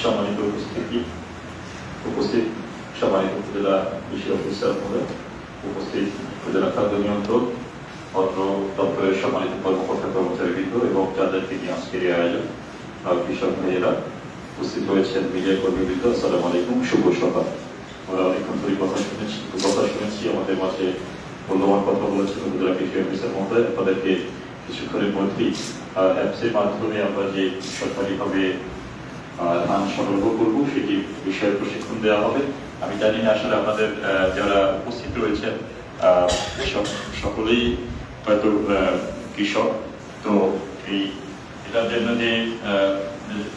সম্মানিত উপস্থিত সম্মানিত উপজেলা কৃষি অফিসার মহোদয়, উপস্থিত উপজেলা খাদ্য নিয়ন্ত্রক, অত্র দপ্তরের সম্মানিত কর্মকর্তা কর্মচারীবৃন্দ এবং যাদেরকে নিয়ে আজকের এই আয়োজন, কৃষক ভাইয়েরা উপস্থিত হয়েছেন, মিডিয়া কর্মীবৃন্দ, আসসালামু আলাইকুম, শুভ সকাল। আমরা অনেকক্ষণ ধরে কথা শুনেছি, আমাদের মাঝে মূল্যবান কথা বলেছেন উপজেলা কৃষি অফিসার মহোদয়। আপনাদেরকে কিছুক্ষণের মধ্যেই অ্যাপসের মাধ্যমে আমরা যে সরকারিভাবে ধান সংগ্রহ করবো সেটি বিষয়ে প্রশিক্ষণ দেওয়া হবে। আমি জানি না আসলে আপনাদের যারা উপস্থিত রয়েছেন সকলেই হয়তো কৃষক, তো এই এটার জন্য যে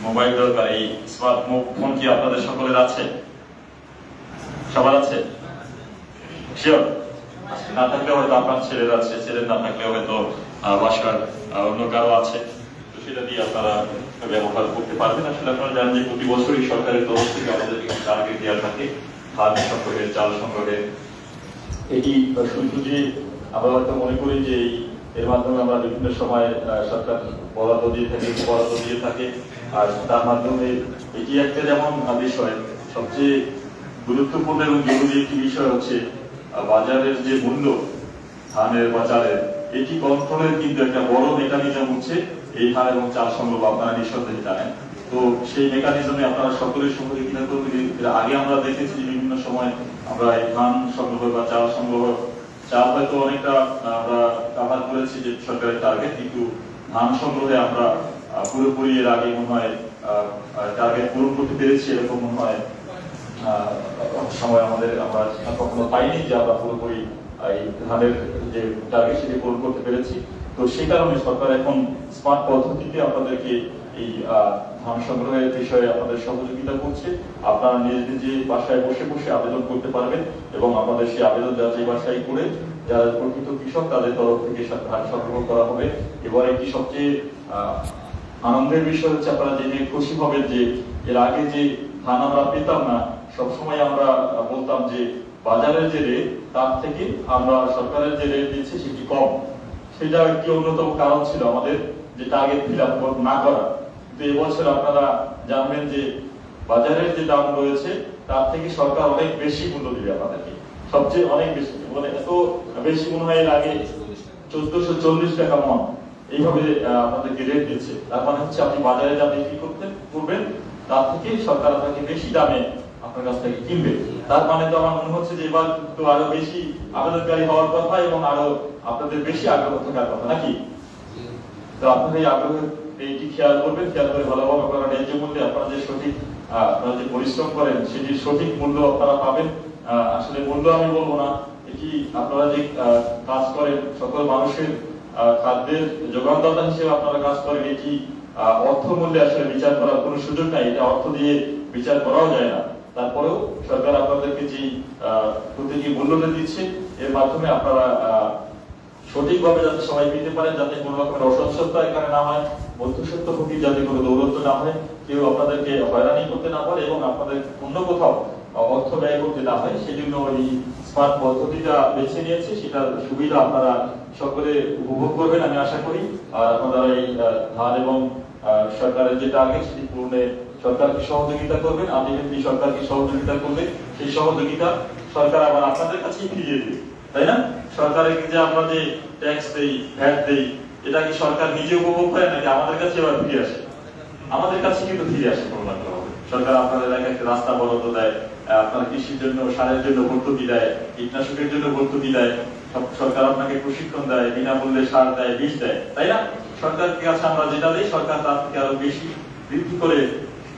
মোবাইল দরকার, এই স্মার্ট ফোন কি আপনাদের সকলের আছে? সবার আছে? শিওর? না থাকলে হয়তো আপনার ছেলের আছে, ছেলের না থাকলে হয়তো বাসার অন্য কারো আছে, তো সেটা দিয়ে আপনারা ব্যবহার করতে পারবেন। আসলে আপনারা জানেন যে প্রতি বছরই সরকারের তরফ থেকে আমাদের টার্গেট দেওয়া থাকে ধান সংগ্রহে, চাল সংগ্রহে। এটি শুধু যে আমরা হয়তো মনে করি যে এর মাধ্যমে আমরা বিভিন্ন সময় সরকার বরাদ্দ দিয়ে থাকে, আর তার মাধ্যমে এটি একটা যেমন বিষয়, সবচেয়ে গুরুত্বপূর্ণ এবং জরুরি একটি বিষয় হচ্ছে বাজারের যে মূল্য ধানের বা চালের, এটি কন্ট্রোলের কিন্তু একটা বড় মেকানিজম হচ্ছে এই ধান এবং চাল সংগ্রহ। আপনারা নিঃসন্দেহে জানেন, তো সেই মেকানিজমে আপনারা সকলের সহযোগিতা করবেন। আগে আমরা দেখেছি বিভিন্ন সময় আমরা এই ধান সংগ্রহ বা চাল সংগ্রহ, চাল হয়তো অনেকটা আমরা কাভার করেছি যে সরকারের টার্গেট, কিন্তু ধান সংগ্রহে আমরা পুরোপুরি এর আগে মনে হয় টার্গেট পূরণ করতে পেরেছি এরকম মনে হয় সময় আমরা কখনো পাইনি যে আমরা পুরোপুরি এই ধানের যে টার্গেট সেটি পূরণ করতে পেরেছি। তো সেই কারণে সরকার এখন স্মার্ট পদ্ধতিতে আপনাদেরকে এই ধান সংগ্রহের বিষয়ে আপনাদের সহযোগিতা করছে। আপনারা নিজে বাসায় বসে বসে আবেদন করতে পারবেন এবং আপনাদের সেই আবেদন যাচাই বাছাই করে যারা প্রকৃত কৃষক তাদের তরফ থেকে ধান সংগ্রহ করা হবে। এবার একটি সবচেয়ে আনন্দের বিষয় হচ্ছে, আপনারা জেনে খুশি হবেন যে এর আগে যে ধান আমরা পেতাম না, সবসময় আমরা বলতাম যে বাজারের যে রেট তার থেকে আমরা সরকারের যে রেট দিচ্ছি সেটি কম। সেটা একটি অন্যতম কারণ ছিল আমাদের যে টার্গেট ফিল আপ না করা। কিন্তু এবছর আপনারা জানবেন যে বাজারের যে দাম রয়েছে তার থেকে সরকার অনেক বেশি মূল্য দিবে আপনাদেরকে, সবচেয়ে অনেক বেশি, মানে এত বেশি মনে হয় এর আগে 1440 টাকা মন এইভাবে আপনাদেরকে রেট দিচ্ছে। তার মানে হচ্ছে আপনি বাজারে যা বিক্রি করবেন তার থেকে সরকার আপনাকে বেশি দামে আপনার কাছ থেকে কিনবে। তার মানে তো আমার মনে হচ্ছে যে এবার তো আরো বেশি আবেদনকারী হওয়ার কথা এবং আরো আপনাদের বেশি আগ্রহ থাকার কথা, নাকি? তো আপনাদের এই আগ্রহ এইটি খেয়াল করবেন, খেয়াল করে ভালোভাবে আপনারা ন্যায্য মূল্যে আপনারা যে সঠিক আপনারা যে পরিশ্রম করেন সেটির সঠিক মূল্য আপনারা পাবেন। আসলে মূল্য আমি বলবো না, এটি আপনারা যে কাজ করেন সকল মানুষের খাদ্যের যোগানদাতা হিসেবে আপনারা কাজ করেন, এটি অর্থ মূল্যে আসলে বিচার করার কোনো সুযোগ নাই, এটা অর্থ দিয়ে বিচার করাও যায় না। তারপরেও সরকার আপনাদেরকে যে প্রতিটি মূল্যটা দিচ্ছে এর মাধ্যমে আপনারা সঠিকভাবে যাতে সবাই পেতে পারেন, যাতে কোনো রকমের অসচ্ছলতা এখানে না হয়, মধ্যসত্ত্ব ফকির যাতে কোনো দৌরত্ব না হয়, কেউ আপনাদেরকে হয়রানি করতে না পারে এবং আপনাদের অন্য কোথাও অর্থ ব্যয় করতে না হয়, সেজন্য এই স্মার্ট পদ্ধতিটা বেছে নিয়েছে। সেটার সুবিধা আপনারা সকলে উপভোগ করবেন আমি আশা করি। আর আপনারা এই ধান এবং সরকারের যে টার্গেট সেটি পূরণে সরকারকে সহযোগিতা করবেন। আলটিমেটলি সরকারকে সহযোগিতা করলে সেই সহযোগিতা সরকার আবার আপনাদের কাছেই ফিরিয়ে দেবে, তাই না? সরকারের যে আমরা যে ট্যাক্স দেই, ভ্যাট দেই, এটা কি সরকার নিজে উপভোগ করে নাকি আমাদের কাছে এবার ফিরে আসে? আমাদের কাছে কিন্তু ফিরে আসে কোনো না কোনো ভাবে। সরকার আপনাদের এলাকায় একটা রাস্তা বরাদ্দ দেয়, আপনার কৃষির জন্য সারের জন্য ভর্তুকি দেয়, কীটনাশকের জন্য ভর্তুকি দেয়, সরকার আপনাকে প্রশিক্ষণ দেয়, বিনামূল্যে সার দেয়, বীজ দেয়, তাই না? সরকারের কাছে আমরা যেটা দিই সরকার তার থেকে আরো বেশি বৃদ্ধি করে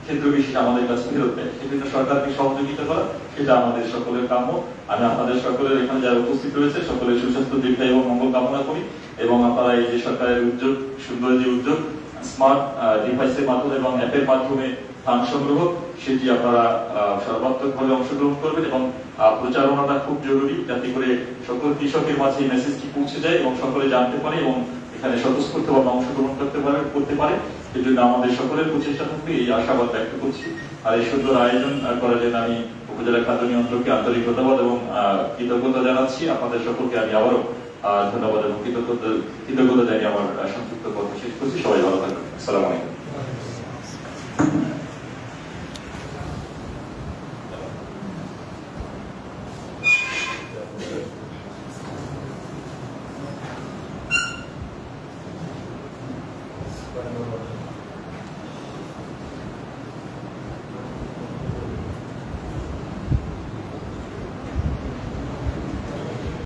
ক্ষেত্র বিশেষ আমাদের কাছে ফেরত দেয়। সেজন্য সরকারকে সহযোগিতা করা সেটা আমাদের সকলের কাম্য। আমি আপনাদের সকলের এখানে যারা উপস্থিত রয়েছে সকলের সুস্বাস্থ্য, দীর্ঘায়ু এবং মঙ্গল কামনা করি এবং আপনারা এই যে সরকারের উদ্যোগ, সুন্দর যে উদ্যোগ স্মার্ট ডিভাইসের মাধ্যমে এবং অ্যাপের মাধ্যমে ধান সংগ্রহ, সেটি আপনারা সর্বাত্মকভাবে অংশগ্রহণ করবেন এবং প্রচারণাটা খুব জরুরি, যাতে করে সকল কৃষকের মাঝে এই মেসেজটি পৌঁছে যায় এবং সকলে জানতে পারে এবং এখানে স্বতঃস্ফূর্তভাবে অংশগ্রহণ করতে পারে। এই জন্য আমাদের সকলের প্রচেষ্টা থাকবে, এই আশাবাদ ব্যক্ত করছি। আর এই সুন্দর আয়োজন করার জন্য আমি উপজেলা খাদ্য নিয়ন্ত্রককে আন্তরিক ধন্যবাদ এবং কৃতজ্ঞতা জানাচ্ছি। আপনাদের সকলকে আমি আবারও ধন্যবাদ এবং কৃতজ্ঞতা জানিয়ে আমার সংক্ষিপ্ত কথা শেষ করছি। সবাই ভালো থাকবেন। আসসালামু আলাইকুম। ধন্যবাদ।